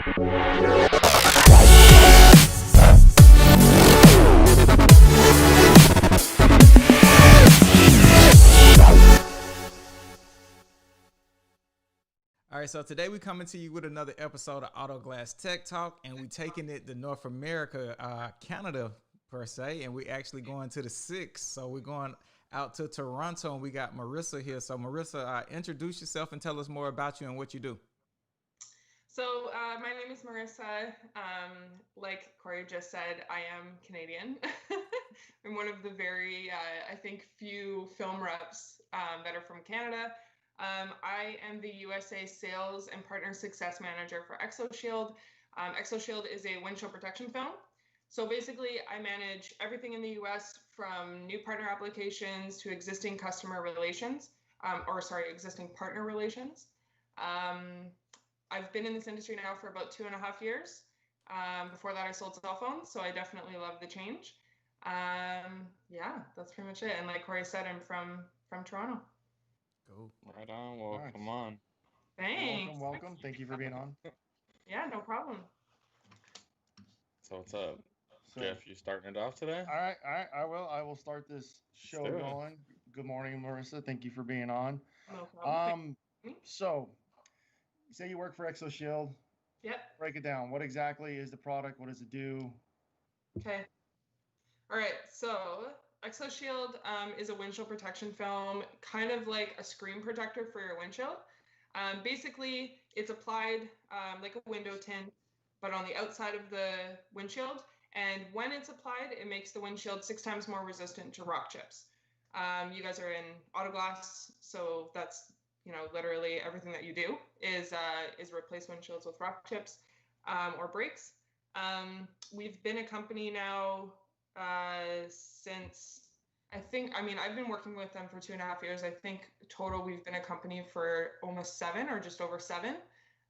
All right, so today we coming to you with another episode of Auto Glass Tech Talk, and we taking it to North America, Canada per se, and we actually going to the 6th. So we're going out to Toronto, and we got Marissa here. So Marissa, introduce yourself and tell us more about you and what you do. So my name is Marissa. Like Corey just said, I am Canadian. I'm one of the very, I think, few film reps that are from Canada. I am the USA Sales and Partner Success Manager for Exoshield. Exoshield is a windshield protection film. So basically, I manage everything in the US from new partner applications to existing customer relations, existing partner relations. I've been in this industry now for about 2.5 years. Before that, I sold cell phones, so I definitely love the change. Yeah, that's pretty much it. And like Corey said, I'm from Toronto. Go. Right on. Well, Nice. come on. Thanks. Welcome. Thank you for being on. Yeah, no problem. So what's up, So, Jeff? You starting it off today? all right. I will start this show do it. going. Good morning, Marissa. Thank you for being on. No problem. So, you say you work for Exoshield. Yep. Break it down. What exactly is the product? What does it do? Okay. All right. So Exoshield is a windshield protection film, kind of like a screen protector for your windshield. Basically, it's applied like a window tint, but on the outside of the windshield. And when it's applied, it makes the windshield 6 times more resistant to rock chips. You guys are in auto glass, so that's literally everything that you do is replace windshields with rock chips or breaks. We've been a company now since I've been working with them for 2.5 years. I think total we've been a company for almost 7 or just over 7.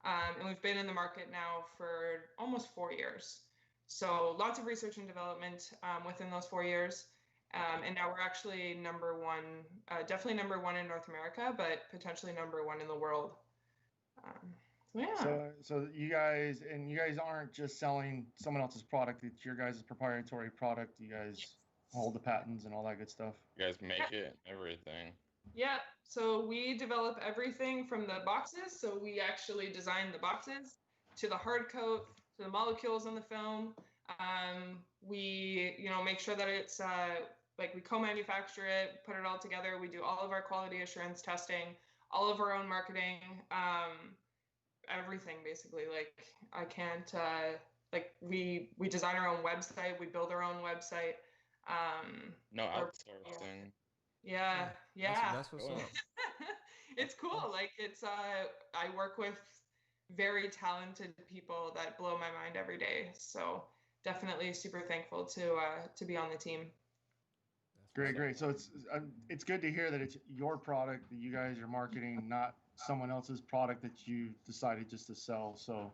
And we've been in the market now for almost 4 years. So lots of research and development within those 4 years. And now we're actually number one, definitely number one in North America, but potentially number one in the world. Yeah. So you guys aren't just selling someone else's product. It's your guys' proprietary product. You guys hold the patents and all that good stuff. You guys make it, everything. Yeah, so we develop everything from the boxes. So we actually design the boxes to the hard coat, to the molecules on the film. We, make sure that it's we co-manufacture it, put it all together. We do all of our quality assurance testing, all of our own marketing, everything basically. Like I can't, we design our own website. We build our own website. No outsourcing. Yeah. That's what's up. It's cool. Like it's I work with very talented people that blow my mind every day. So definitely super thankful to be on the team. Great. So it's good to hear that it's your product that you guys are marketing, not someone else's product that you decided just to sell. So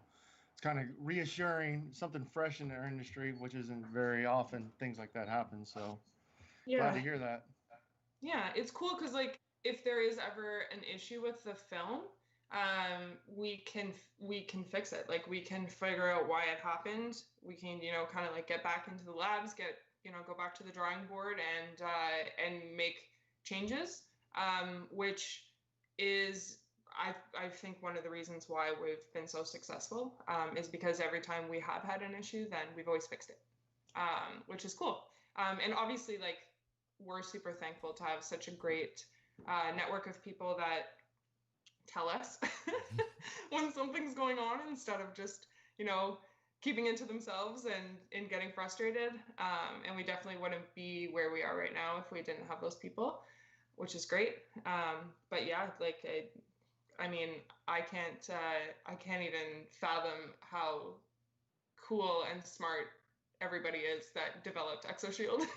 it's kind of reassuring, something fresh in our industry, which isn't very often things like that happen. So glad to hear that. Yeah, it's cool because if there is ever an issue with the film, we can fix it. Like we can figure out why it happened. We can kind of get back into the labs, go back to the drawing board and make changes, which is I think one of the reasons why we've been so successful is because every time we have had an issue, then we've always fixed it, which is cool. And obviously we're super thankful to have such a great network of people that tell us when something's going on instead of just, keeping it to themselves and getting frustrated. And we definitely wouldn't be where we are right now if we didn't have those people, which is great. But yeah, I can't even fathom how cool and smart everybody is that developed Exoshield.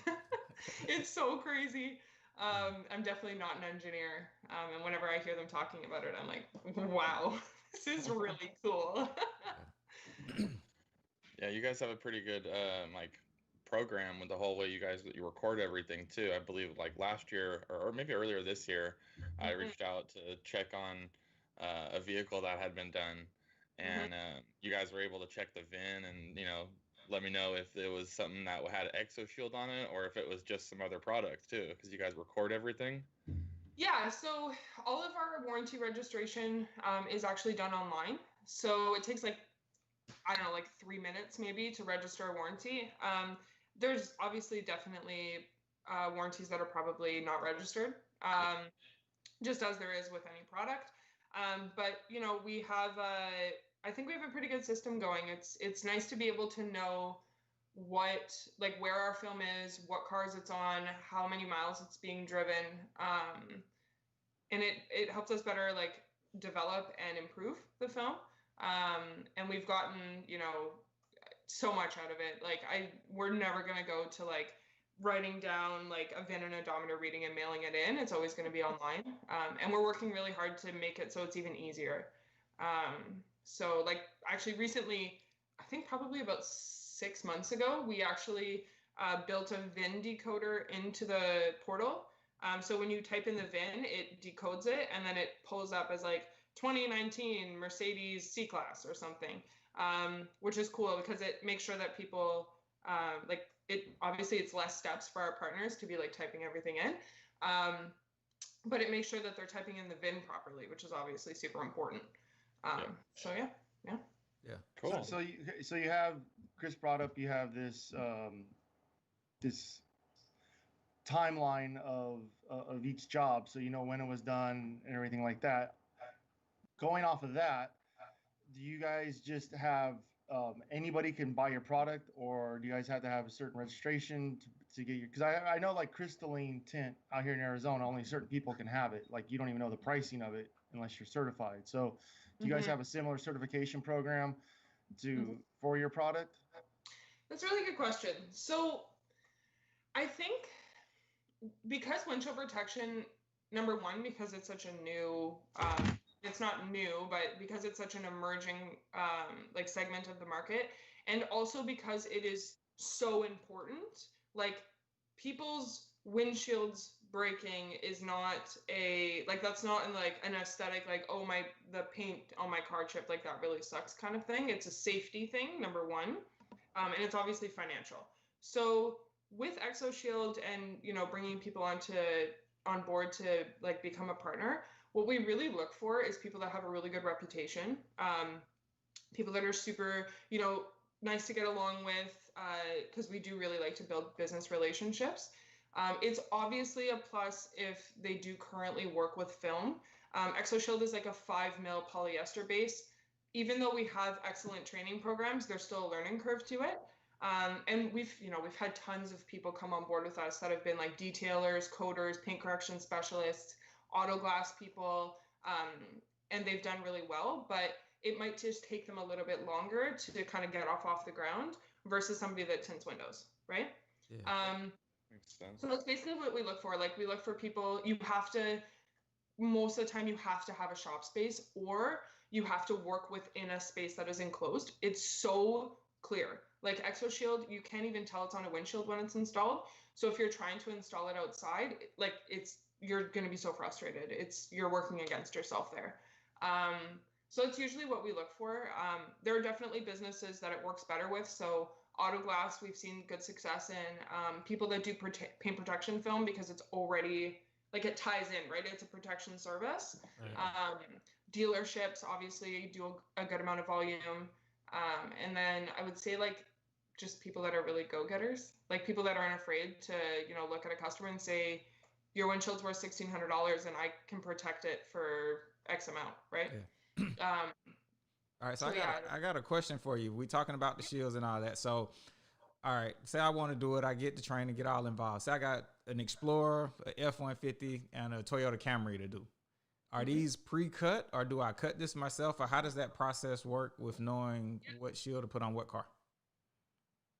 It's so crazy. I'm definitely not an engineer. And whenever I hear them talking about it, I'm like, wow, this is really cool. Yeah, you guys have a pretty good program with the whole way you record everything too. I believe last year or maybe earlier this year, I reached out to check on a vehicle that had been done, and you guys were able to check the VIN and let me know if it was something that had Exoshield on it or if it was just some other product too, because you guys record everything. Yeah, so all of our warranty registration is actually done online. So it takes like, I don't know, like 3 minutes maybe to register a warranty. There's obviously definitely warranties that are probably not registered, just as there is with any product. But we have I think we have a pretty good system going. It's nice to be able to know where our film is, what cars it's on, how many miles it's being driven, and it helps us better develop and improve the film. And we've gotten so much out of it. We're never gonna go to writing down a VIN and odometer reading and mailing it in. It's always going to be online, and we're working really hard to make it so it's even easier. So actually recently, I think probably about 6 months ago, we actually built a VIN decoder into the portal. So when you type in the VIN, it decodes it, and then it pulls up as 2019 Mercedes C-Class or something, which is cool because it makes sure that people obviously it's less steps for our partners to be typing everything in, but it makes sure that they're typing in the VIN properly, which is obviously super important. So yeah. Cool. So you have, Chris brought up, you have this this timeline of each job, so you know when it was done and everything like that. Going off of that, do you guys just have anybody can buy your product, or do you guys have to have a certain registration to get your? Because I know crystalline tint out here in Arizona, only certain people can have it. You don't even know the pricing of it unless you're certified. So do you guys have a similar certification program for your product? That's a really good question. So I think because windshield protection, number one, because it's such a new it's not new, but because it's such an emerging segment of the market, and also because it is so important, people's windshields breaking is not that's not in an aesthetic oh the paint on my car chipped, that really sucks kind of thing. It's a safety thing, number one, and it's obviously financial. So with Exoshield and bringing people on board to become a partner, what we really look for is people that have a really good reputation, people that are super, nice to get along with, because we do really like to build business relationships. It's obviously a plus if they do currently work with film. Exoshield is a 5 mil polyester base. Even though we have excellent training programs, there's still a learning curve to it. And we've had tons of people come on board with us that have been detailers, coders, paint correction specialists, auto glass people, and they've done really well, but it might just take them a little bit longer to kind of get off the ground versus somebody that tints windows, right? Yeah. Makes sense. So that's basically what we look for. We look for people, most of the time you have to have a shop space, or you have to work within a space that is enclosed. It's so clear. Exoshield, you can't even tell it's on a windshield when it's installed. So if you're trying to install it outside, you're going to be so frustrated. You're working against yourself there. So it's usually what we look for. There are definitely businesses that it works better with. So auto glass, we've seen good success in. People that do paint protection film, because it's already it ties in, right? It's a protection service. Right. Dealerships obviously do a good amount of volume. And then I would say just people that are really go-getters, people that aren't afraid to, look at a customer and say, your windshield's worth $1,600 and I can protect it for X amount, right? Yeah. All right, so I got a question for you. We talking about the shields and all that. So, all right, say I want to do it. I get the training, get all involved. Say I got an Explorer, an F-150, and a Toyota Camry to do. Are these pre-cut, or do I cut this myself, or how does that process work with knowing what shield to put on what car?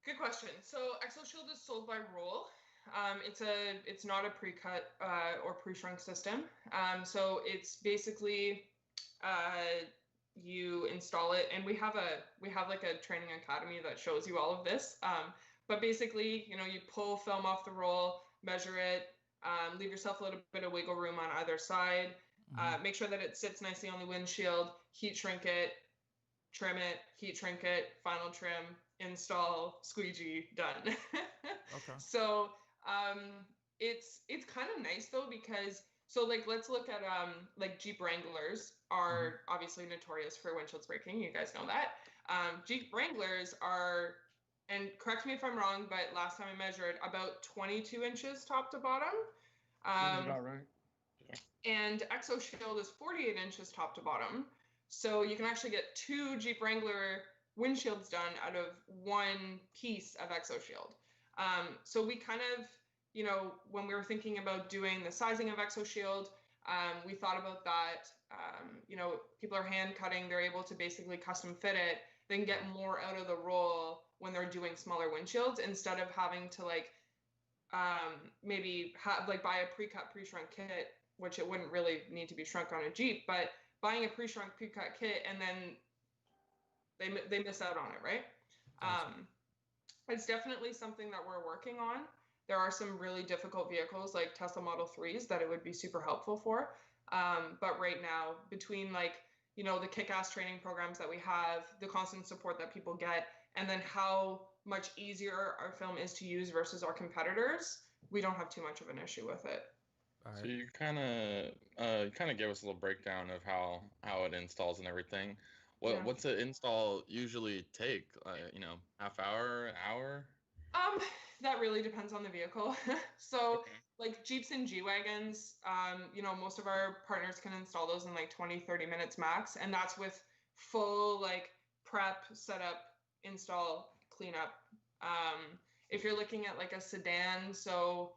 Good question. So Exoshield is sold by roll. It's not a pre-cut or pre-shrunk system. So it's basically you install it, and we have a training academy that shows you all of this. But basically, you pull film off the roll, measure it, leave yourself a little bit of wiggle room on either side. Make sure that it sits nicely on the windshield, heat shrink it, trim it, heat shrink it, final trim, install, squeegee, done. Okay. So it's kind of nice though, because so like let's look at like Jeep Wranglers are obviously notorious for windshields breaking. You guys know that. Jeep Wranglers are, and correct me if I'm wrong, but last time I measured, about 22 inches top to bottom. Seems about right. And Exoshield is 48 inches top to bottom. So you can actually get 2 Jeep Wrangler windshields done out of one piece of Exoshield. So we kind of, you know, when we were thinking about doing the sizing of Exoshield, we thought about that. You know, people are hand cutting, they're able to basically custom fit it, then get more out of the roll when they're doing smaller windshields, instead of having to like maybe have like buy a pre-cut, pre-shrunk kit, which it wouldn't really need to be shrunk on a Jeep, but buying a pre-shrunk, pre-cut kit and then they miss out on it, right? It's definitely something that we're working on. There are some really difficult vehicles like Tesla Model 3s that it would be super helpful for. But right now, between like, you know, the kick-ass training programs that we have, the constant support that people get, and then how much easier our film is to use versus our competitors, we don't have too much of an issue with it. All right. So you kind of gave us a little breakdown of how it installs and everything. What's the install usually take? You know, half hour, hour? That really depends on the vehicle. So like Jeeps and G-Wagons, you know, most of our partners can install those in like 20-30 minutes max, and that's with full like prep, setup, install, cleanup. If you're looking at like a sedan, so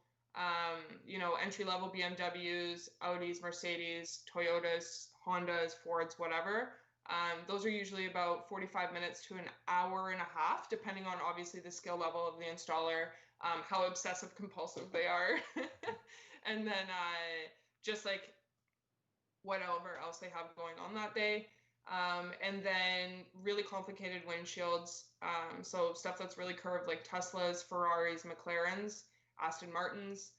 you know, entry-level BMWs, Audis, Mercedes, Toyotas, Hondas, Fords, whatever, those are usually about 45 minutes to an hour and a half, depending on obviously the skill level of the installer, how obsessive compulsive they are, and then just like whatever else they have going on that day. And then really complicated windshields, so stuff that's really curved like Teslas, Ferraris, McLarens, Aston Martins,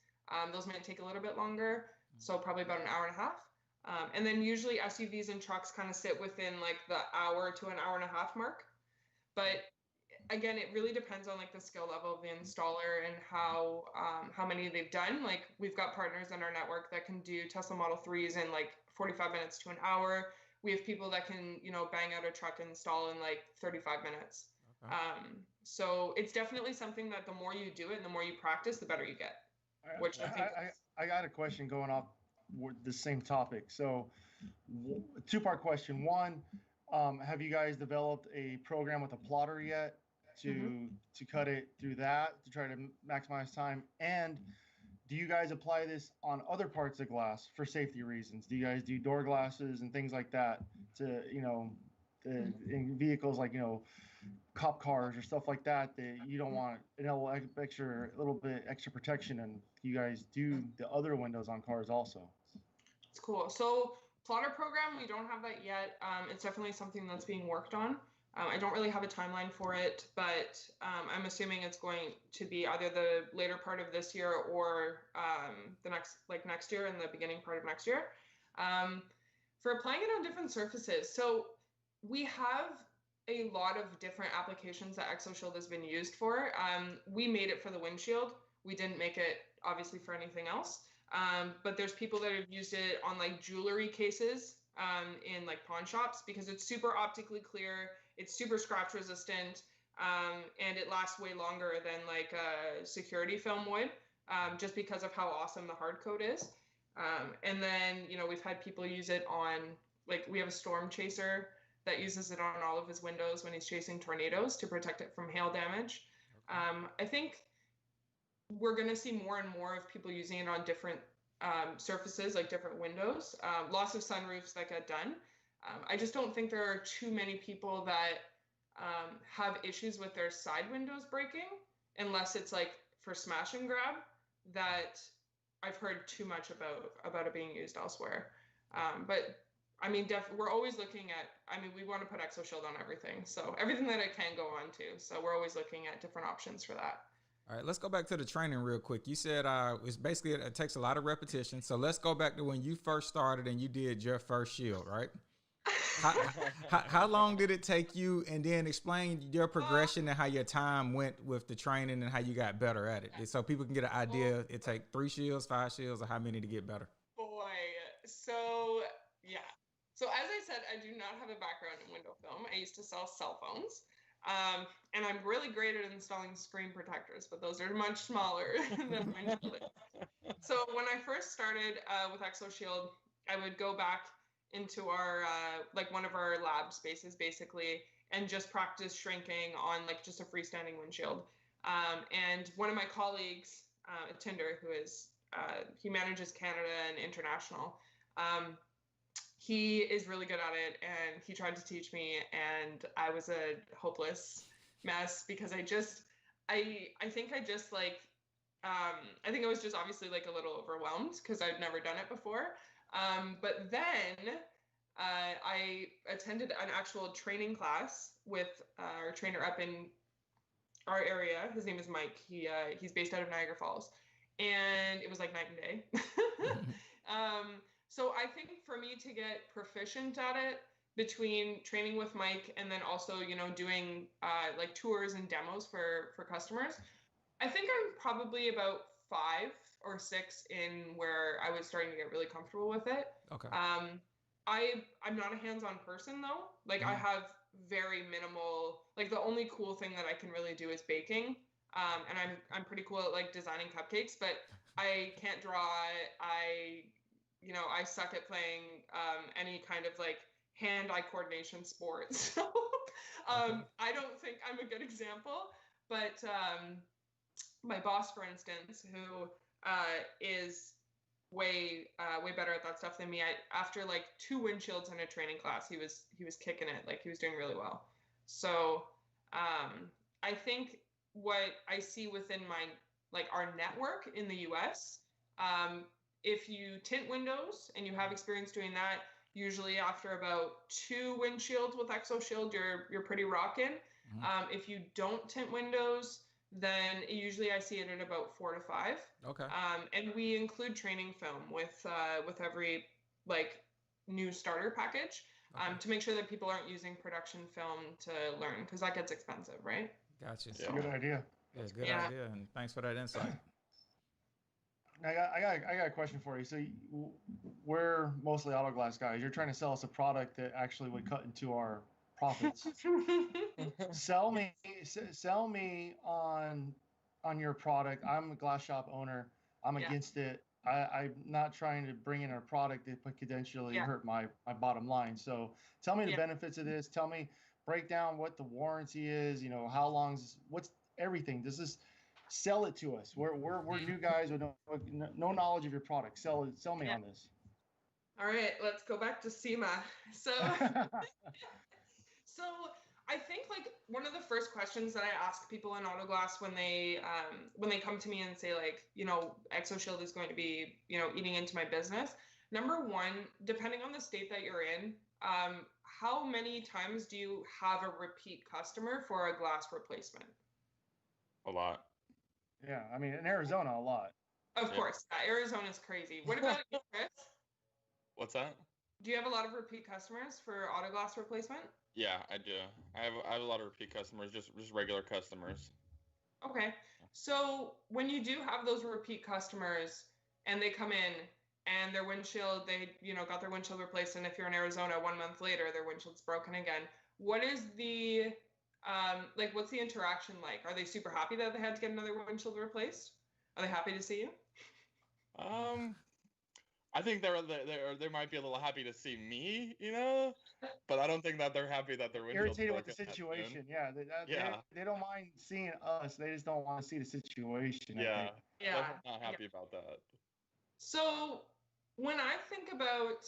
those might take a little bit longer, so probably about an hour and a half. And then usually SUVs and trucks kind of sit within like the hour to an hour and a half mark. But again, it really depends on like the skill level of the installer and how many they've done. Like we've got partners in our network that can do Tesla Model 3s in like 45 minutes to an hour. We have people that can, you know, bang out a truck and install in like 35 minutes. Okay. So it's definitely something that the more you do it and the more you practice, the better you get. Which I think I got a question going off the same topic. So two-part question. One, have you guys developed a program with a plotter yet to cut it through that to try to maximize time? And do you guys apply this on other parts of glass for safety reasons? Do you guys do door glasses and things like that to, you know, in vehicles like, you know, cop cars or stuff like that you don't want a little bit extra protection, and you guys do the other windows on cars also? It's cool. So plotter program, we don't have that yet. It's definitely something that's being worked on. I don't really have a timeline for it, but I'm assuming it's going to be either the later part of this year or the next year and the beginning part of next year. For applying it on different surfaces. So we have a lot of different applications that Exoshield has been used for. We made it for the windshield. We didn't make it obviously for anything else. But there's people that have used it on like jewelry cases in like pawn shops because it's super optically clear, it's super scratch resistant, and it lasts way longer than like a security film would, just because of how awesome the hard coat is. And then, you know, we've had people use it on, like we have a storm chaser that uses it on all of his windows when he's chasing tornadoes to protect it from hail damage. I think we're going to see more and more of people using it on different surfaces, like different windows. Lots of sunroofs that get done. I just don't think there are too many people that have issues with their side windows breaking, unless it's like for smash and grab, that I've heard too much about it being used elsewhere. But I mean, we're always looking at, I mean, we want to put Exoshield on everything. So everything that it can go on to. So we're always looking at different options for that. All right, let's go back to the training real quick. You said it's basically, it takes a lot of repetition. So let's go back to when you first started and you did your first shield, right? how long did it take you? And then explain your progression and how your time went with the training and how you got better at it, so people can get an idea. It take 3 shields, 5 shields, or how many to get better? Boy, so yeah. So as I said, I do not have a background in window film. I used to sell cell phones. And I'm really great at installing screen protectors, but those are much smaller than Windshield. So when I first started with Exoshield, I would go back into our like one of our lab spaces basically and just practice shrinking on like just a freestanding windshield. And one of my colleagues at Tinder, who is he manages Canada and international, he is really good at it, and he tried to teach me, and I was a hopeless mess because I think I just like I think I was just obviously like a little overwhelmed because I'd never done it before. But then I attended an actual training class with our trainer up in our area. His name is Mike. He's based out of Niagara Falls, and it was like night and day. So I think for me to get proficient at it, between training with Mike and then also, you know, doing like tours and demos for customers, I think I'm probably about 5 or 6 in where I was starting to get really comfortable with it. Okay. I'm not a hands-on person though. Like I have very minimal, like the only cool thing that I can really do is baking. And I'm pretty cool at like designing cupcakes, but I can't draw. I suck at playing any kind of like hand-eye coordination sport. So I don't think I'm a good example. But my boss, for instance, who is way better at that stuff than me, after like 2 windshields in a training class, he was kicking it. Like he was doing really well. So I think what I see within our network in the US, if you tint windows and you have experience doing that, usually after about 2 windshields with Exoshield, you're pretty rocking. If you don't tint windows, then usually I see it at about 4 to 5. Okay. And we include training film with every like new starter package, to make sure that people aren't using production film to learn, because that gets expensive, right? Gotcha. That's a good idea. Yeah, good idea, and thanks for that insight. I got a question for you. So we're mostly auto glass guys. You're trying to sell us a product that actually would cut into our profits. Sell me on your product. I'm a glass shop owner. I'm against it. I'm not trying to bring in a product that could potentially hurt my bottom line. So tell me the benefits of this. Tell me, break down what the warranty is. You know, how long's, what's everything. Does this, sell it to us? We're new guys with no knowledge of your product. Sell me on this. All right, let's go back to SEMA. So so I think like one of the first questions that I ask people in auto glass when they come to me and say like, you know, Exoshield is going to be, you know, eating into my business. Number one, depending on the state that you're in, how many times do you have a repeat customer for a glass replacement? A lot. Yeah, I mean, in Arizona, a lot. Of course, Arizona's crazy. What about you, Chris? What's that? Do you have a lot of repeat customers for auto glass replacement? Yeah, I do. I have a lot of repeat customers, just regular customers. Okay, so when you do have those repeat customers and they come in and their windshield, they got their windshield replaced, and if you're in Arizona 1 month later, their windshield's broken again. What is the what's the interaction like? Are they super happy that they had to get another windshield replaced? Are they happy to see you? I think they might be a little happy to see me, you know, but I don't think that they're happy that their windshield's irritated broken. with the situation. They don't mind seeing us. They just don't want to see the situation. Yeah, not happy about that. So when I think about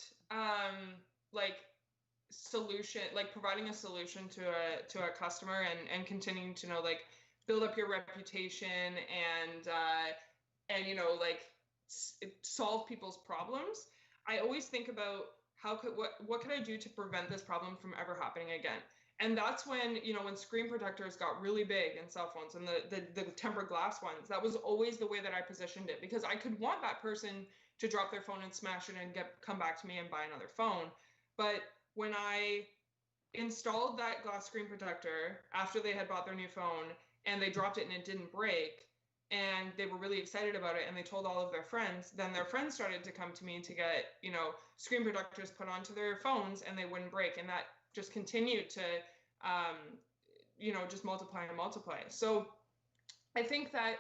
solution, like providing a solution to a customer and continuing to build up your reputation and solve people's problems, I always think about what could I do to prevent this problem from ever happening again. And that's when screen protectors got really big in cell phones and the tempered glass ones, that was always the way that I positioned it, because I could want that person to drop their phone and smash it and come back to me and buy another phone. But when I installed that glass screen protector after they had bought their new phone and they dropped it and it didn't break, and they were really excited about it and they told all of their friends, then their friends started to come to me to get, screen protectors put onto their phones and they wouldn't break. And that just continued to, just multiply and multiply. So I think that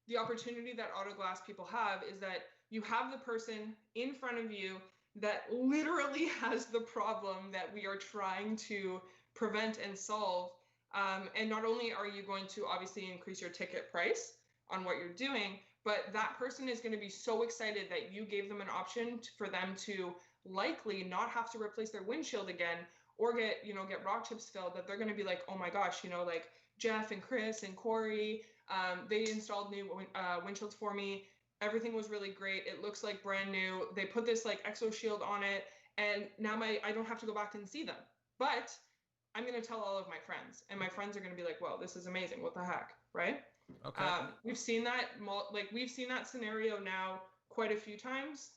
the opportunity that auto glass people have is that you have the person in front of you that literally has the problem that we are trying to prevent and solve. And not only are you going to obviously increase your ticket price on what you're doing, but that person is going to be so excited that you gave them an option for them to likely not have to replace their windshield again or get rock chips filled, that they're going to be like, oh my gosh, like Jeff and Chris and Corey, they installed new windshields for me. Everything was really great. It looks like brand new. They put this like Exoshield on it, and now I don't have to go back and see them. But I'm going to tell all of my friends, and my friends are going to be like, "Well, this is amazing. What the heck?" Right? Okay. We've seen that we've seen that scenario now quite a few times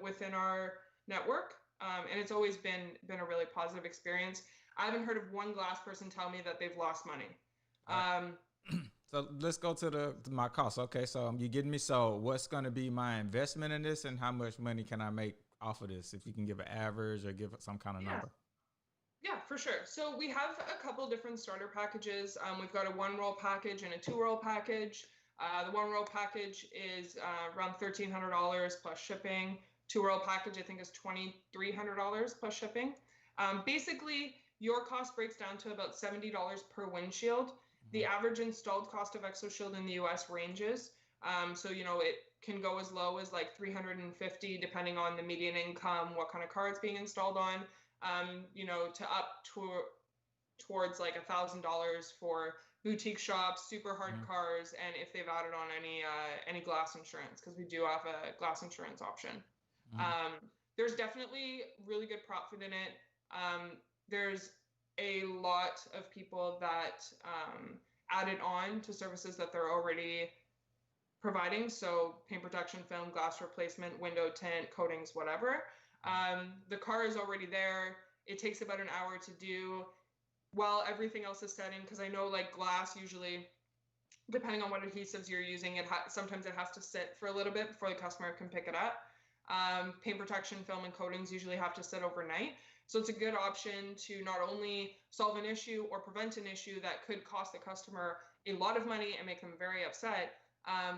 within our network, and it's always been a really positive experience. I haven't heard of one glass person tell me that they've lost money. So let's go to my cost. Okay, so you're getting me sold. What's going to be my investment in this, and how much money can I make off of this? If you can give an average or give some kind of number. Yeah, for sure. So we have a couple different starter packages. We've got a 1-roll package and a 2-roll package. The 1-roll package is around $1,300 plus shipping. 2-roll package, I think, is $2,300 plus shipping. Basically, your cost breaks down to about $70 per windshield. The average installed cost of Exoshield in the US ranges. So, it can go as low as like $350 depending on the median income, what kind of car it's being installed on, to up towards like $1,000 for boutique shops, super hard cars, and if they've added on any glass insurance, because we do have a glass insurance option. There's definitely really good profit in it. There's a lot of people that added on to services that they're already providing. So paint protection film, glass replacement, window tint, coatings, whatever. The car is already there. It takes about an hour to do while everything else is setting, because I know like glass usually, depending on what adhesives you're using, sometimes it has to sit for a little bit before the customer can pick it up. Paint protection film and coatings usually have to sit overnight. So it's a good option to not only solve an issue or prevent an issue that could cost the customer a lot of money and make them very upset,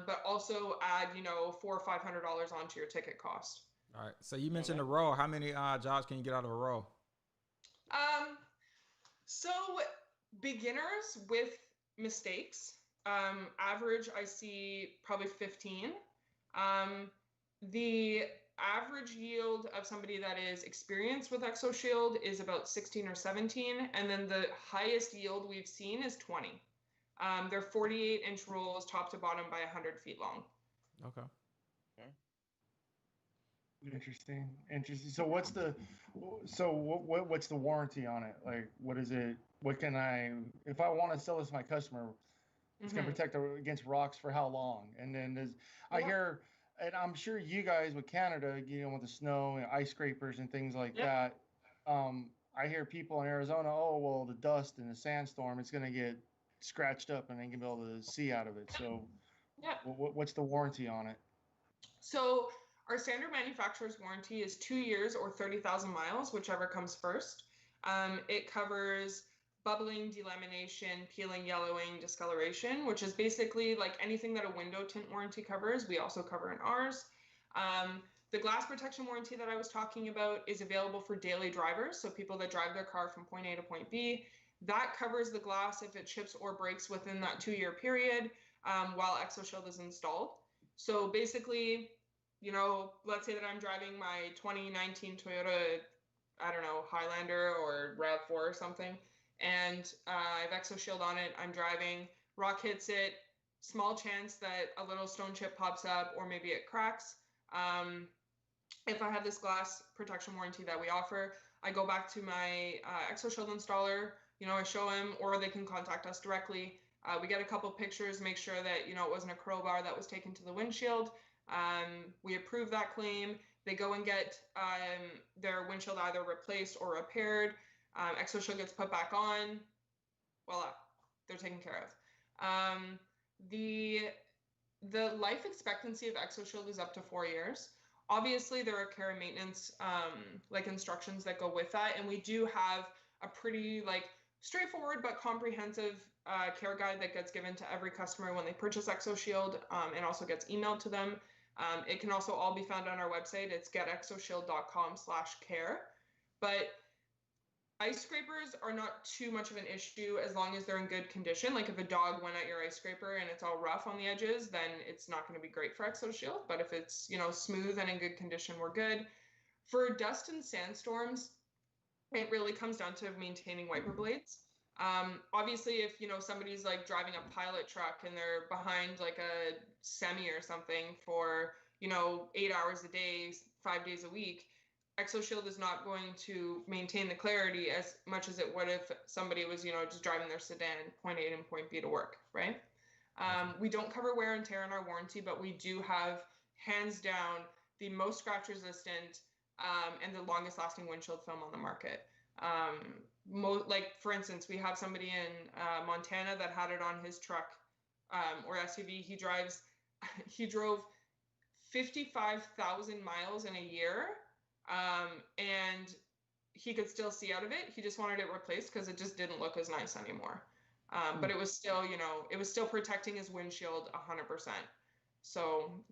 but also add, $400 or $500 onto your ticket cost. All right. So you mentioned a roll. How many jobs can you get out of a roll? So beginners with mistakes, average, I see probably 15. The average yield of somebody that is experienced with Exoshield is about 16 or 17. And then the highest yield we've seen is 20. They're 48-inch rolls, top to bottom, by 100 feet long. Okay. Interesting. So what's the warranty on it? Like, what is it? What can if I want to sell this to my customer, it's going to protect against rocks for how long? And then I hear, and I'm sure you guys with Canada, with the snow and ice scrapers and things like that. I hear people in Arizona, oh, well, the dust and the sandstorm, it's going to get scratched up and they can be able to see out of it. So what's the warranty on it? So our standard manufacturer's warranty is 2 years or 30,000 miles, whichever comes first. It covers bubbling, delamination, peeling, yellowing, discoloration, which is basically like anything that a window tint warranty covers, we also cover in ours. The glass protection warranty that I was talking about is available for daily drivers, so people that drive their car from point A to point B. That covers the glass if it chips or breaks within that 2-year period while Exoshield is installed. So basically, let's say that I'm driving my 2019 Toyota, Highlander or RAV4 or something, and I have Exoshield on it. I'm driving, rock hits it, small chance that a little stone chip pops up or maybe it cracks. If I have this glass protection warranty that we offer, I go back to my Exoshield installer, I show him, or they can contact us directly. We get a couple pictures, make sure that, it wasn't a crowbar that was taken to the windshield. We approve that claim. They go and get their windshield either replaced or repaired. Exoshield gets put back on. Voila, they're taken care of. The life expectancy of Exoshield is up to 4 years. Obviously, there are care and maintenance like instructions that go with that, and we do have a pretty like straightforward but comprehensive care guide that gets given to every customer when they purchase Exoshield, and also gets emailed to them. It can also all be found on our website. It's getexoshield.com/care. But ice scrapers are not too much of an issue as long as they're in good condition. Like if a dog went at your ice scraper and it's all rough on the edges, then it's not going to be great for Exoshield. But if it's, you know, smooth and in good condition, we're good. For dust and sandstorms, it really comes down to maintaining wiper blades. Obviously, if, you know, somebody's like driving a pilot truck and they're behind like a semi or something for, you know, 8 hours a day, 5 days a week, Exoshield is not going to maintain the clarity as much as it would if somebody was, you know, just driving their sedan point A and point B to work, right? We don't cover wear and tear in our warranty, but we do have, hands down, the most scratch resistant and the longest lasting windshield film on the market. Like, for instance, we have somebody in Montana that had it on his truck or SUV. He drove 55,000 miles in a year. And he could still see out of it. He just wanted it replaced because it just didn't look as nice anymore. But it was still, you know, it was still protecting his windshield 100%. So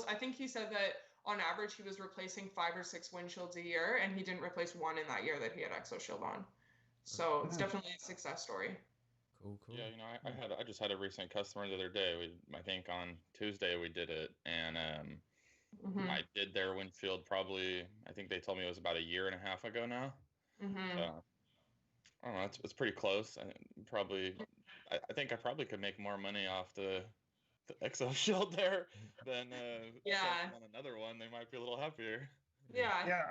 I think he said that on average he was replacing 5 or 6 windshields a year, and he didn't replace one in that year that he had Exoshield on. So it's definitely a success story. Cool. Yeah, you know, I just had a recent customer the other day. I think on Tuesday we did it, and I did their windshield probably, I think they told me it was about a year and a half ago now. So, I don't know, it's pretty close. I think I probably could make more money off the Exoshield there than on another one. They might be a little happier. Yeah.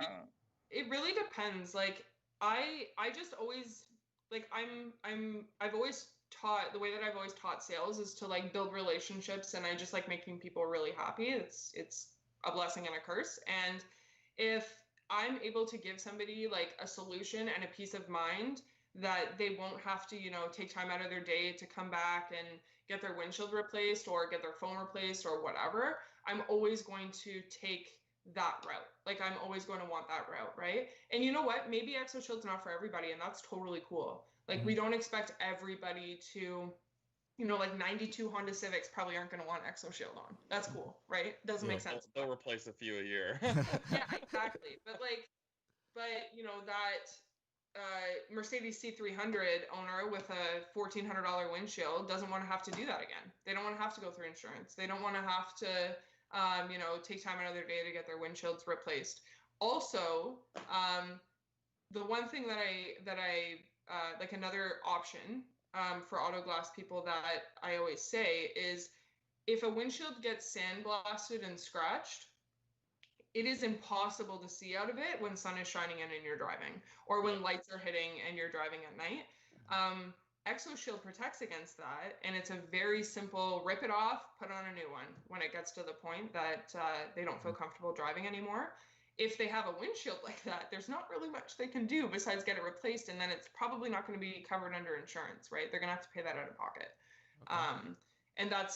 It really depends. Like I just always like I've always taught, the way that I've always taught sales is to like build relationships, and I just like making people really happy. It's a blessing and a curse. And if I'm able to give somebody like a solution and a peace of mind that they won't have to, you know, take time out of their day to come back and get their windshield replaced or get their phone replaced or whatever, I'm always going to take that route. Like I'm always going to want that route, right? And you know what? Maybe Exoshield's not for everybody, and that's totally cool. Like we don't expect everybody to, you know, like 92 Honda Civics probably aren't going to want Exoshield on. That's cool, right? Doesn't make sense. They'll replace a few a year. Yeah, exactly. But you know, that Mercedes C300 owner with a $1,400 windshield doesn't want to have to do that again. They don't want to have to go through insurance. They don't want to have to, you know, take time out of their day to get their windshields replaced. Also, the one thing that I like, another option for auto glass people that I always say is, if a windshield gets sandblasted and scratched, it is impossible to see out of it when sun is shining in and you're driving, or when lights are hitting and you're driving at night. Exoshield protects against that, and it's a very simple rip it off, put on a new one when it gets to the point that they don't feel comfortable driving anymore. If they have a windshield like that, there's not really much they can do besides get it replaced, and then it's probably not going to be covered under insurance, right? They're going to have to pay that out of pocket. Okay. And that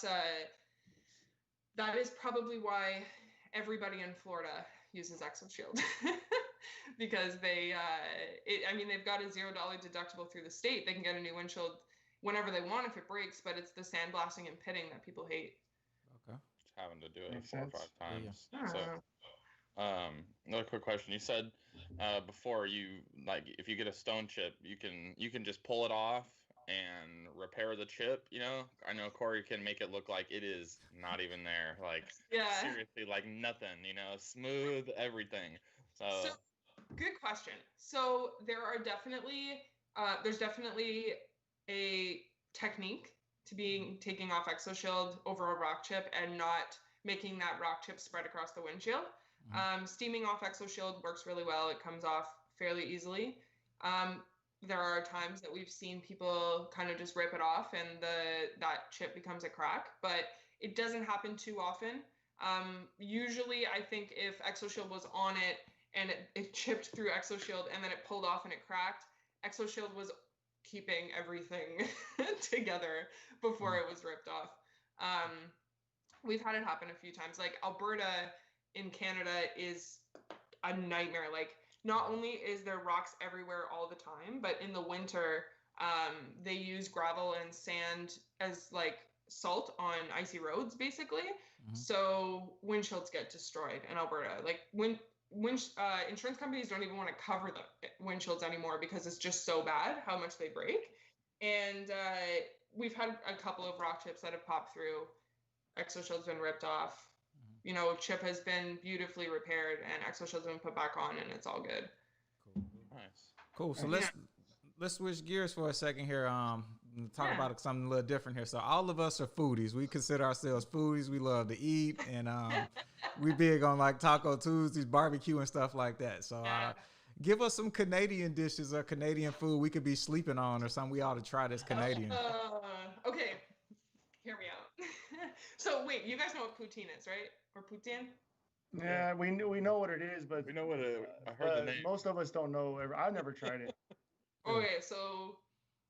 is probably why everybody in Florida uses Exoshield. Because they've got a $0 deductible through the state. They can get a new windshield whenever they want if it breaks, but it's the sandblasting and pitting that people hate. Okay. Just having to do it 4 or 5 times. Yeah. So, another quick question. You said before, you like, if you get a stone chip, you can just pull it off and repair the chip. You know, I know Corey can make it look like it is not even there. Like, seriously, like nothing. You know, smooth everything. So good question. So there's definitely a technique to taking off Exoshield over a rock chip and not making that rock chip spread across the windshield. Steaming off Exoshield works really well. It comes off fairly easily. There are times that we've seen people kind of just rip it off and that chip becomes a crack, but it doesn't happen too often. Usually, I think if Exoshield was on it and it chipped through Exoshield and then it pulled off and it cracked, Exoshield was keeping everything together before it was ripped off. We've had it happen a few times. Like Alberta in Canada is a nightmare. Like not only is there rocks everywhere all the time, but in the winter, they use gravel and sand as like salt on icy roads, basically. So windshields get destroyed in Alberta. Like insurance companies don't even want to cover the windshields anymore because it's just so bad how much they break. And we've had a couple of rock chips that have popped through. Exoshield's been ripped off. You know, chip has been beautifully repaired and Exoshield's been put back on and it's all good. Nice. Cool. So let's switch gears for a second here. Talk about something a little different here. So all of us are foodies. We consider ourselves foodies. We love to eat, and we big on like Taco Tuesdays, barbecue, and stuff like that. So give us some Canadian dishes or Canadian food we could be sleeping on or something we ought to try that's Canadian. Okay, hear me out. So wait, you guys know what poutine is, right? Or poutine? Yeah, we know what it is, but we know what I heard the name. Most of us don't know. I've never tried it. Okay, so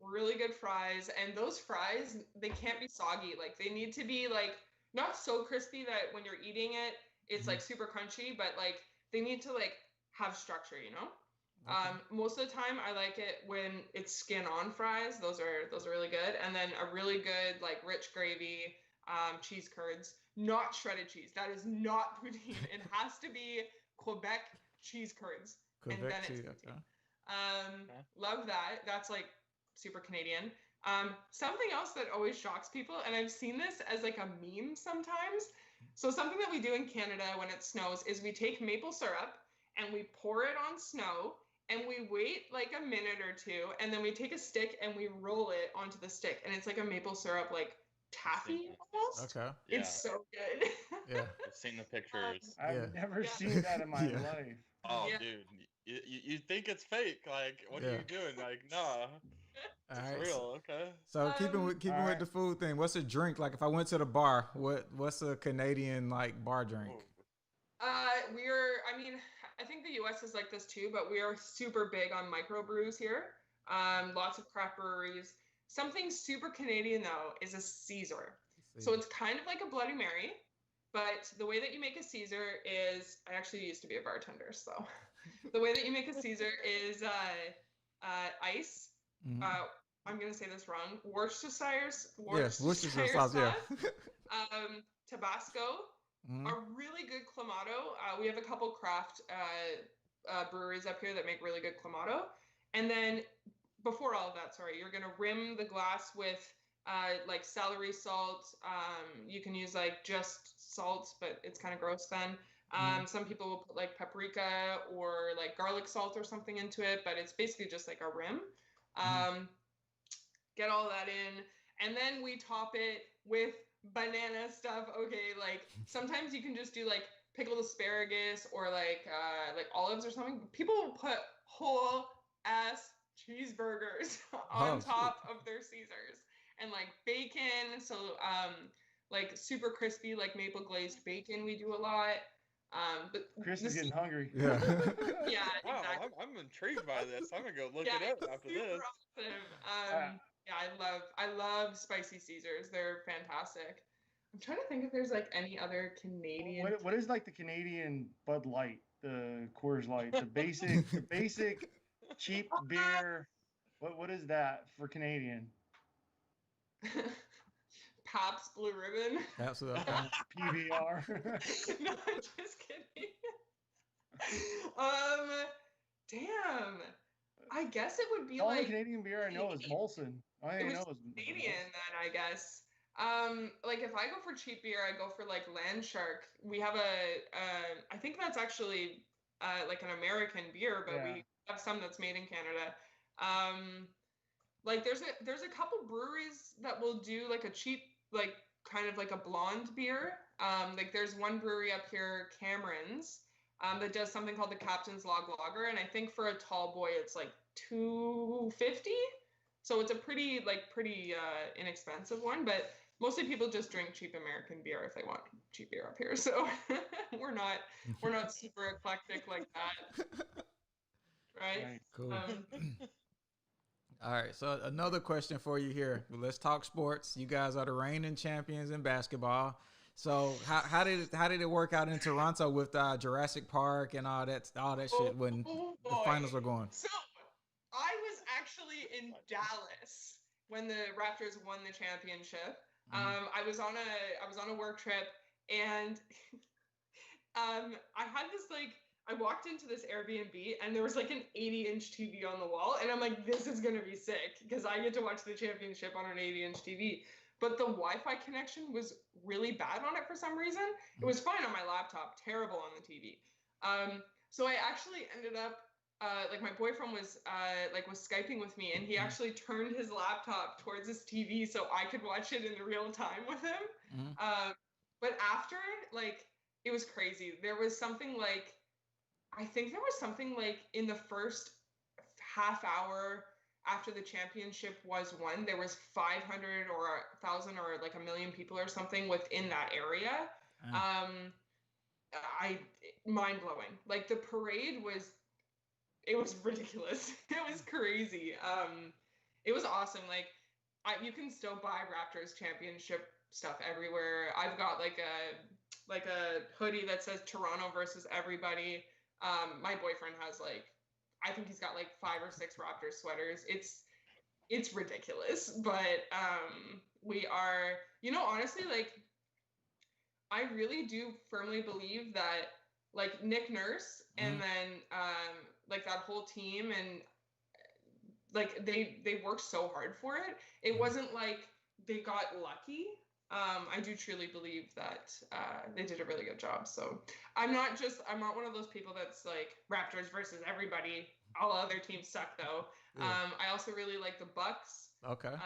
really good fries, and those fries, they can't be soggy. Like they need to be like not so crispy that when you're eating it, it's like super crunchy, but like they need to like have structure, you know? Most of the time I like it when it's skin on fries. Those are really good. And then a really good like rich gravy, cheese curds, not shredded cheese. That is not poutine. It has to be Quebec cheese curds. Quebec and then it's poutine. Love that. That's like super Canadian. Something else that always shocks people, and I've seen this as like a meme sometimes. So something that we do in Canada when it snows is we take maple syrup and we pour it on snow and we wait like a minute or two, and then we take a stick and we roll it onto the stick, and it's like a maple syrup like taffy almost. Okay. Yeah. It's so good. Yeah. I've seen the pictures. I've never seen that in my life. Oh, dude. You think it's fake. Like, what are you doing? Like, nah. It's real. Okay. So keeping with the food thing, what's a drink? Like if I went to the bar, what's a Canadian like bar drink? I think the US is like this too, but we are super big on microbrews here. Lots of craft breweries. Something super Canadian though is a Caesar. So it's kind of like a Bloody Mary, but the way that you make a Caesar is, I actually used to be a bartender, so the way that you make a Caesar is ice. I'm gonna say this wrong. Worcestershire sauce. Yeah. Tabasco. A really good clamato. We have a couple craft breweries up here that make really good clamato. And then before all of that, you're gonna rim the glass with like celery salt. You can use like just salt, but it's kind of gross then. Some people will put like paprika or like garlic salt or something into it, but it's basically just like a rim. Get all that in, and then we top it with banana stuff. Okay, like sometimes you can just do like pickled asparagus or like olives or something. People will put whole ass cheeseburgers on top of their Caesars, and like bacon. So like super crispy, like maple glazed bacon we do a lot. But Chris is getting hungry. Yeah. Yeah, wow, exactly. I'm intrigued by this. I'm gonna go look it up after this. Awesome. Yeah, I love spicy Caesars. They're fantastic. I'm trying to think if there's like any other Canadian. What is like the Canadian Bud Light, the Coors Light, the basic cheap beer? What is that for Canadian? Pabst Blue Ribbon. Absolutely. PBR. No, I'm just kidding. Damn. I guess it would be the only like Canadian beer I know is Molson. It was Canadian then, I guess. Like if I go for cheap beer, I go for like Land Shark. We have I think that's actually like an American beer, but we have some that's made in Canada. Like there's a couple breweries that will do like a cheap, like kind of like a blonde beer. Like there's one brewery up here, Cameron's, that does something called the Captain's Log Lager, and I think for a tall boy it's like $2.50. So it's a pretty inexpensive one, but mostly people just drink cheap American beer if they want cheap beer up here. So we're not super eclectic like that, right? Cool. All right, so another question for you here. Let's talk sports. You guys are the reigning champions in basketball. So how did it work out in Toronto with Jurassic Park and all that shit when the finals were going? So I was actually in Dallas when the Raptors won the championship. I was on a work trip, and I had this I walked into this Airbnb and there was like an 80-inch TV on the wall, and I'm like, this is gonna be sick because I get to watch the championship on an 80-inch TV. But the Wi-Fi connection was really bad on it for some reason. It was fine on my laptop, terrible on the TV. So I actually ended up my boyfriend was Skyping with me, and he actually turned his laptop towards his TV so I could watch it in real time with him. But after it was crazy. There was something I think there was something in the first half hour after the championship was won, there was 500 or 1,000 or a million people or something within that area. Mind blowing. The parade was ridiculous. It was crazy. It was awesome. You can still buy Raptors championship stuff everywhere. I've got a hoodie that says Toronto versus everybody. My boyfriend has I think he's got 5 or 6 Raptors sweaters. It's ridiculous, but we are, honestly, I really do firmly believe that Nick Nurse and then that whole team, and they worked so hard for it. It wasn't they got lucky. I do truly believe that they did a really good job. So I'm not one of those people that's Raptors versus everybody. All other teams suck though. I also really like the Bucks. Okay.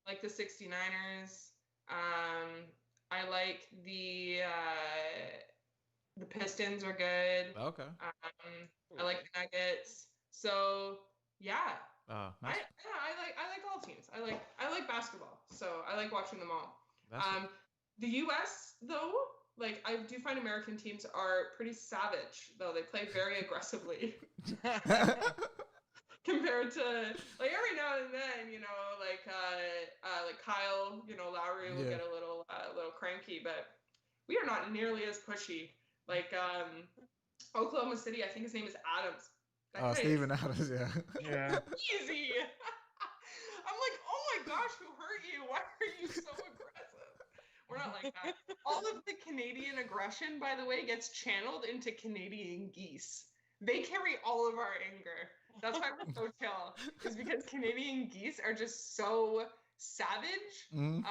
Like the 69ers. I like the Pistons are good. Okay. I like the Nuggets. So yeah. Nice. I like all teams. I like basketball. So I like watching them all. That's The US though, I do find American teams are pretty savage though. They play very aggressively. Compared to every now and then, Kyle, Lowry will get a little cranky, but we are not nearly as pushy. Oklahoma City, I think his name is Adams. Steven Adams, yeah. Easy. I'm like, oh my gosh, who hurt you? Why are you so aggressive? We're not like that. All of the Canadian aggression, by the way, gets channeled into Canadian geese. They carry all of our anger. That's why we're so chill. Is because Canadian geese are just so savage. You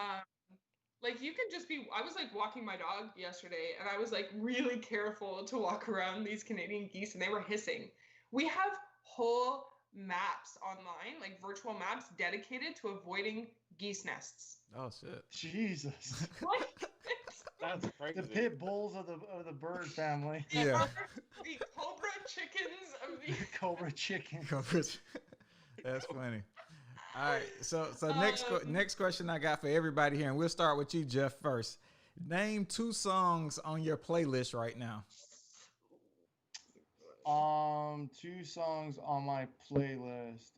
can just be. I was walking my dog yesterday, and I was really careful to walk around these Canadian geese, and they were hissing. We have whole maps online, virtual maps dedicated to avoiding geese nests. Oh shit! Jesus. That's crazy. The pit bulls of the bird family. Yeah. The cobra chickens of the cobra chicken. That's funny. All right, so next question I got for everybody here, and we'll start with you, Jeff, first. Name 2 songs on your playlist right now. 2 songs on my playlist.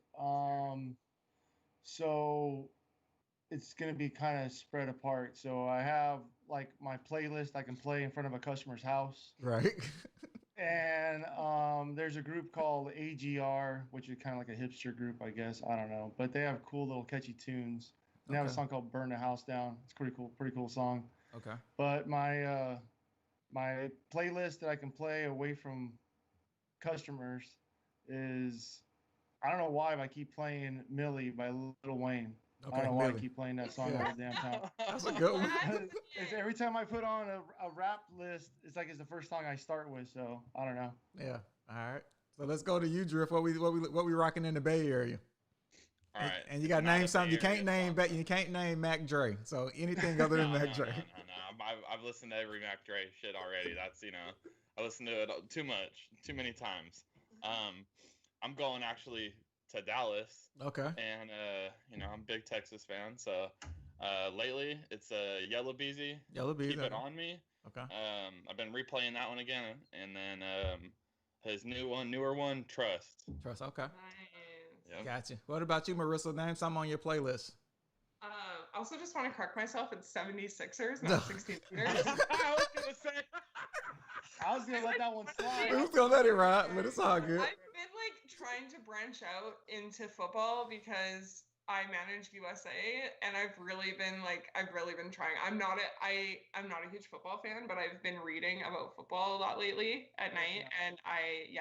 So it's gonna be kind of spread apart. So I have my playlist I can play in front of a customer's house. Right. And there's a group called AGR, which is kind of like a hipster group, I guess. I don't know, but they have cool little catchy tunes. They have a song called "Burn the House Down." It's pretty cool song. Okay. But my my playlist that I can play away from customers is, I don't know why, but I keep playing "Millie" by Lil Wayne. Okay, I don't know why I Millie. keep playing that song all the damn time. That's a good one. It's every time I put on a rap list, it's it's the first song I start with. So I don't know. Yeah. All right. So let's go to you, Drif. What we rocking in the Bay Area? All right. And you got to name something. You can't name Mac Dre. So anything other than Mac Dre. No. I've listened to every Mac Dre shit already. That's I listened to it too many times. I'm going actually to Dallas. Okay. And I'm a big Texas fan, so lately it's Yellow Beezy. Yellow Beezy. Keep It On Me. Okay. I've been replaying that one again, and then his newer one, Trust. Trust. Okay. Nice. Yep. Gotcha. What about you, Marissa? Name something on your playlist. Also, just want to correct myself. It's 76ers, not 16ers. I was gonna let that one slide. We was gonna let it ride, but it's all good. I've been like trying to branch out into football because I manage USA, and I've really been trying. I'm not a huge football fan, but I've been reading about football a lot lately at night, and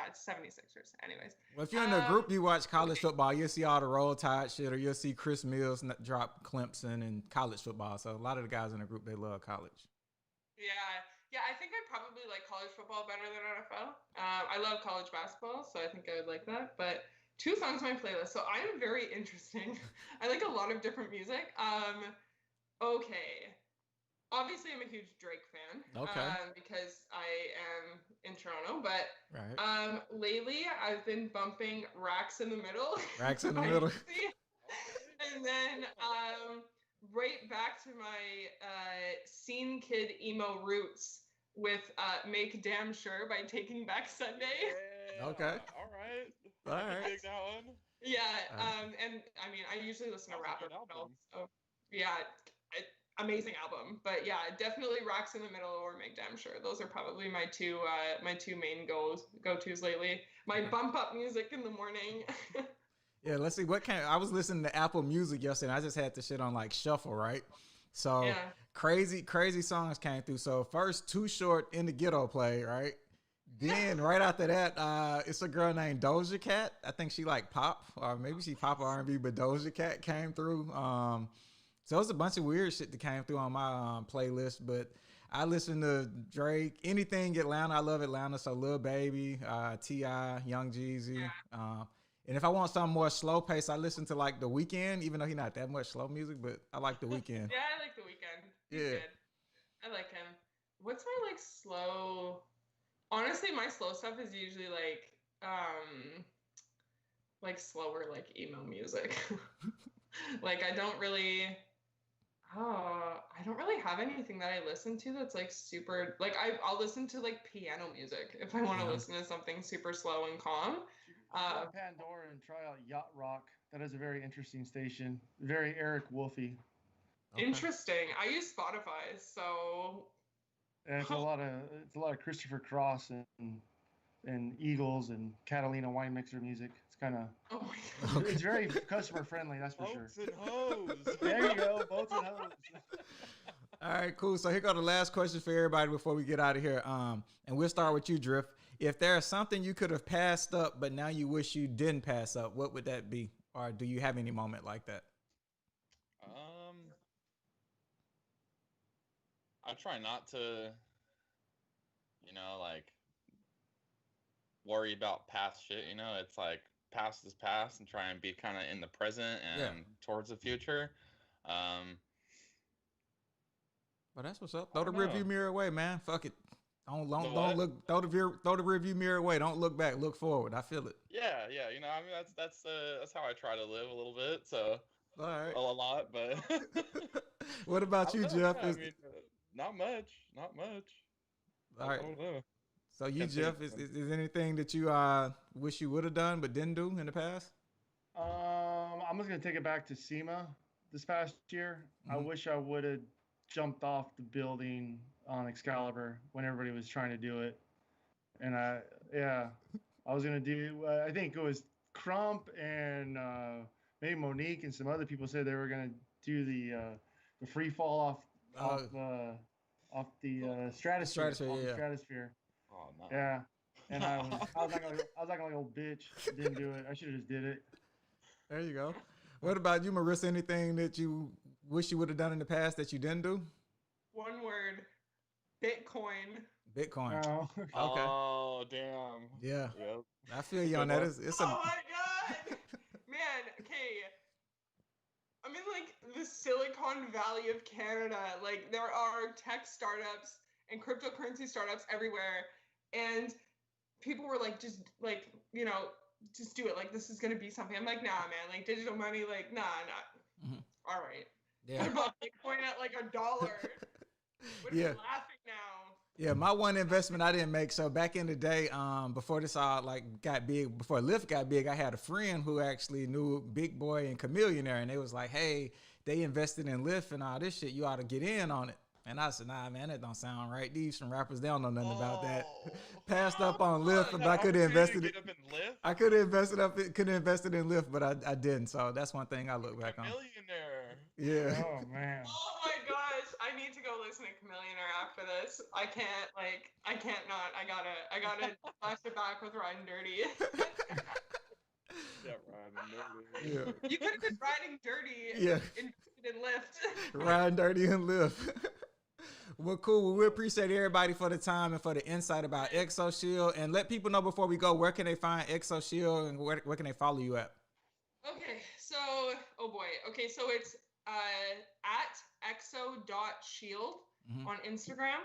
it's 76ers. Anyways. Well, if you're in the group, you watch college football, you'll see all the Roll Tide shit, or you'll see Chris Mills drop Clemson and college football. So a lot of the guys in the group, they love college. Yeah, I think I probably like college football better than NFL. I love college basketball, so I think I would like that. But 2 songs on my playlist. So I am very interesting. I like a lot of different music. Okay. Obviously, I'm a huge Drake fan. Okay. Because I am in Toronto. But right. Lately, I've been bumping Racks in the Middle. Racks in the Middle. And then right back to my scene kid emo roots with Make Damn Sure by Taking Back Sunday. Yeah. Okay. All right. Dig that one. Yeah. And I mean, I usually listen to Raptors. So yeah, amazing album. But yeah, definitely Rocks in the Middle or Make Damn Sure. Those are probably my two main go-tos lately. My bump up music in the morning. Yeah, let's see I was listening to Apple Music yesterday. I just had the shit on like shuffle, right? So crazy songs came through. So first Too Short In the Ghetto played, right? Then right after that, it's a girl named Doja Cat. I think she like pop, or maybe she pop R&B, but Doja Cat came through. So it was a bunch of weird shit that came through on my playlist. But I listen to Drake, anything Atlanta. I love Atlanta. So Lil Baby, T.I., Young Jeezy. And if I want something more slow paced, I listen to like The Weeknd, even though he's not that much slow music, but I like The Weeknd. Yeah, I like The Weeknd. He's good. I like him. What's my like slow? Honestly, my slow stuff is usually like slower, like emo music. Like I don't really have anything that I listen to that's like super, like I'll listen to like piano music if I want to listen to something super slow and calm. Pandora and try out Yacht Rock. That is a very interesting station. Very Eric Wolfy. Okay. Interesting. I use Spotify, so and it's a lot of Christopher Cross and Eagles and Catalina wine mixer music. It's kind of it's very customer friendly, that's for Boats sure. And hoes. There you go, boats and hoes. All right, cool. So here go the last question for everybody before we get out of here. And we'll start with you, Drif. If there's something you could have passed up, but now you wish you didn't pass up, what would that be? Or do you have any moment like that? I try not to, like worry about past shit. It's like past is past, and try and be kind of in the present and towards the future. Well, that's what's up. Throw the rearview mirror away, man. Fuck it. Don't look. Throw the rearview mirror away. Don't look back. Look forward. I feel it. Yeah. That's how I try to live a little bit. So all right, a lot, but what about you, Jeff? Not much. All right. So you, Jeff, is anything that you wish you would have done but didn't do in the past? I'm just gonna take it back to SEMA this past year. Mm-hmm. I wish I would have jumped off the building on Excalibur when everybody was trying to do it. And I was going to do, I think it was Crump and maybe Monique and some other people said they were going to do the free fall off the stratosphere. Stratosphere. Oh, no. Yeah. And I was like a little bitch. Didn't do it. I should have just did it. There you go. What about you, Marissa? Anything that you wish you would have done in the past that you didn't do? One word. Bitcoin. Oh. Okay. Oh, damn. Yeah. Yep. I feel you on that. Oh my God. Man, okay. I'm in like the Silicon Valley of Canada. Like there are tech startups and cryptocurrency startups everywhere. And people were like, just like, just do it. Like, this is gonna be something. I'm like, nah, man. Like, digital money, like, nah. All right. Yeah. What about like point at like $1? What are you laughing now? Yeah, my one investment I didn't make. So back in the day, before this all like got big, before Lyft got big, I had a friend who actually knew Big Boy and Chameleonaire, and they was like, hey, they invested in Lyft and all this shit. You ought to get in on it. And I said, nah, man, that don't sound right. These some rappers, they don't know nothing about that. Passed up on Lyft, but I could have invested it. I could have invested in Lyft, but I didn't. So that's one thing I look back on. Millionaire. Yeah. Oh man. Oh my gosh, I need to go listen to Chameleonaire after this. I can't not. I gotta flash it back with Riding Dirty. Yeah, Riding Dirty. Yeah. You could have been riding dirty. Yeah. In Lyft. Riding Dirty and Lyft. Well, cool. Well, we appreciate everybody for the time and for the insight about Exoshield. And let people know before we go, where can they find Exoshield and where can they follow you at? Okay, so, oh boy. Okay, so it's at exo.shield on Instagram,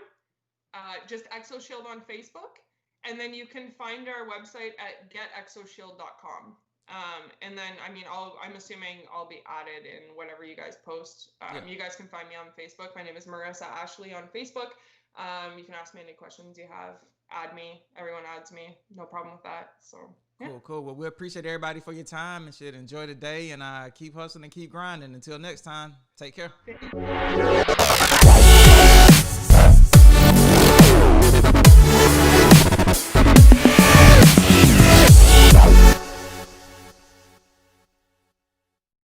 just Exoshield on Facebook. And then you can find our website at getexoshield.com. And then, I mean, I'm assuming I'll be added in whatever you guys post. You guys can find me on Facebook. My name is Marissa Ashley on Facebook. You can ask me any questions you have. Add me. Everyone adds me. No problem with that. So yeah. Cool. Well, we appreciate everybody for your time and shit. Enjoy the day and keep hustling and keep grinding. Until next time, take care.